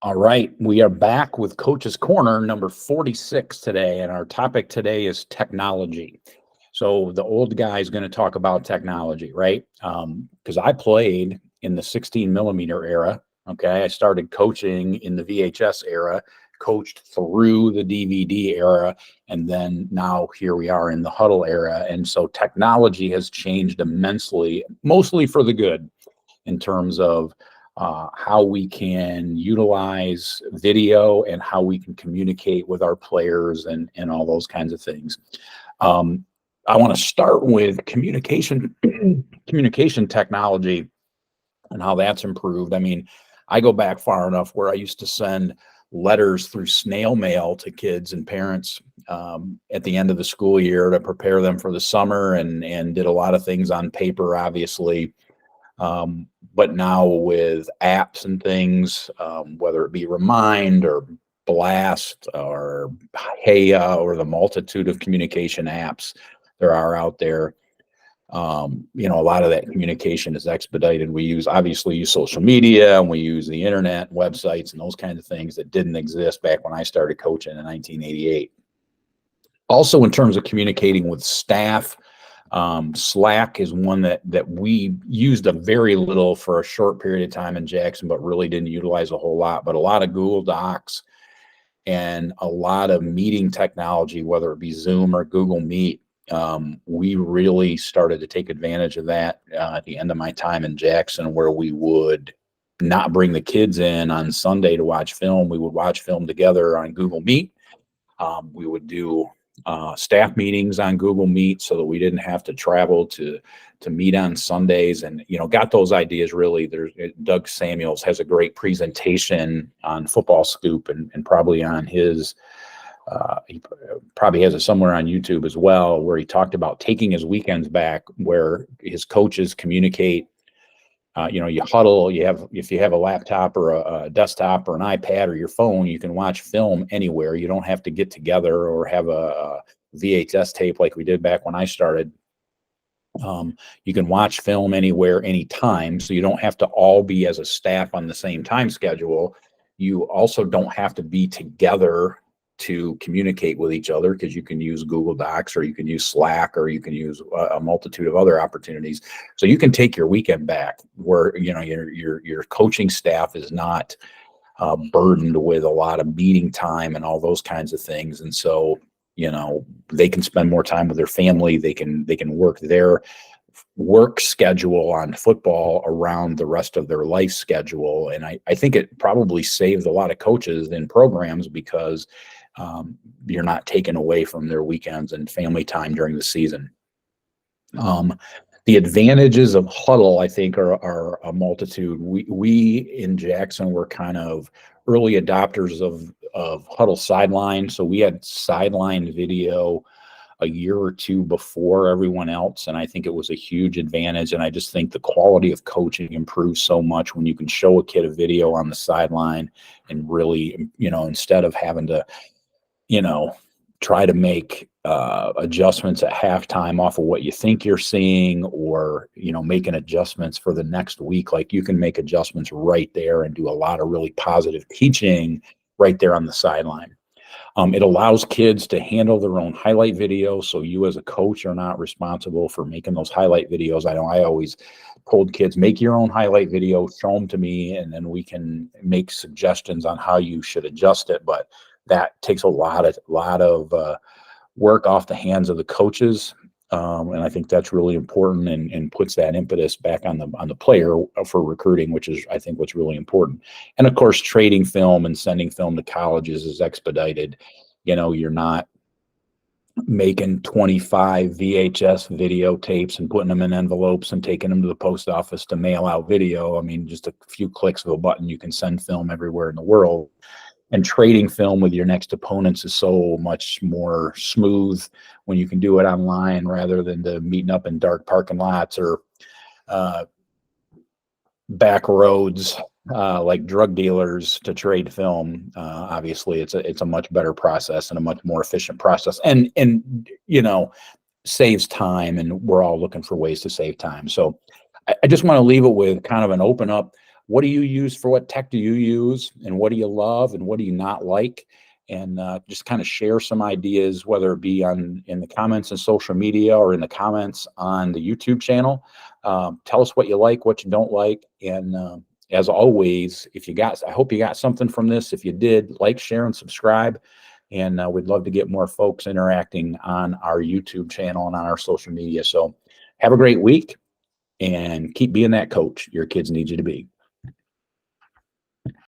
All right, we are back with Coach's Corner number 46 today, and our topic today is technology. So the old guy is going to talk about technology, right? Because I played in the 16 millimeter era. Okay, I started coaching in the VHS era, coached through the DVD era, and then now here we are in the Hudl era. And so technology has changed immensely, mostly for the good, in terms of how we can utilize video and how we can communicate with our players and all those kinds of things. I want to start with communication technology and how that's improved. I mean, I go back far enough where I used to send letters through snail mail to kids and parents at the end of the school year to prepare them for the summer, and did a lot of things on paper, obviously. But now with apps and things, whether it be Remind or Blast or Heja or the multitude of communication apps there are out there, a lot of that communication is expedited. We obviously use social media, and we use the internet, websites, and those kinds of things that didn't exist back when I started coaching in 1988. Also, in terms of communicating with staff, Slack is one that we used a very little for a short period of time in Jackson, but really didn't utilize a whole lot. But a lot of Google Docs and a lot of meeting technology, whether it be Zoom or Google Meet, we really started to take advantage of that at the end of my time in Jackson, where we would not bring the kids in on Sunday to watch film. We would watch film together on Google Meet. We would do staff meetings on Google Meet so that we didn't have to travel to meet on Sundays, and got those ideas. Really, Doug Samuels has a great presentation on Football Scoop, and probably on his he probably has it somewhere on YouTube as well, where he talked about taking his weekends back, where his coaches communicate. You huddle, if you have a laptop or a desktop or an iPad or your phone, you can watch film anywhere. You don't have to get together or have a VHS tape like we did back when I started. You can watch film anywhere, anytime. So you don't have to all be as a staff on the same time schedule. You also don't have to be together to communicate with each other, because you can use Google Docs, or you can use Slack, or you can use a multitude of other opportunities. So you can take your weekend back, where your coaching staff is not burdened with a lot of meeting time and all those kinds of things. And so they can spend more time with their family. They can work their work schedule on football around the rest of their life schedule. And I think it probably saved a lot of coaches in programs, because you're not taken away from their weekends and family time during the season. The advantages of Hudl, I think, are a multitude. We in Jackson were kind of early adopters of Hudl Sideline. So we had sideline video a year or two before everyone else, and I think it was a huge advantage. And I just think the quality of coaching improves so much when you can show a kid a video on the sideline, and really, instead of having to try to make adjustments at halftime off of what you think you're seeing, or making adjustments for the next week. Like, you can make adjustments right there and do a lot of really positive teaching right there on the sideline. It allows kids to handle their own highlight video, so you as a coach are not responsible for making those highlight videos. I know I always told kids, make your own highlight video, show them to me, and then we can make suggestions on how you should adjust it. But that takes a lot of work off the hands of the coaches, and I think that's really important, and puts that impetus back on the player for recruiting, which is, I think, what's really important. And of course, trading film and sending film to colleges is expedited. You're not making 25 VHS videotapes and putting them in envelopes and taking them to the post office to mail out video. I mean, just a few clicks of a button, you can send film everywhere in the world. And trading film with your next opponents is so much more smooth when you can do it online, rather than meeting up in dark parking lots or back roads like drug dealers to trade film. Obviously, it's a much better process and a much more efficient process, and saves time. And we're all looking for ways to save time. So I just want to leave it with kind of an open up what do you use? For what tech do you use? And what do you love? And what do you not like? And just kind of share some ideas, whether it be in the comments on social media or in the comments on the YouTube channel. Tell us what you like, what you don't like. And as always, I hope you got something from this. If you did, like, share, and subscribe. And we'd love to get more folks interacting on our YouTube channel and on our social media. So have a great week and keep being that coach your kids need you to be.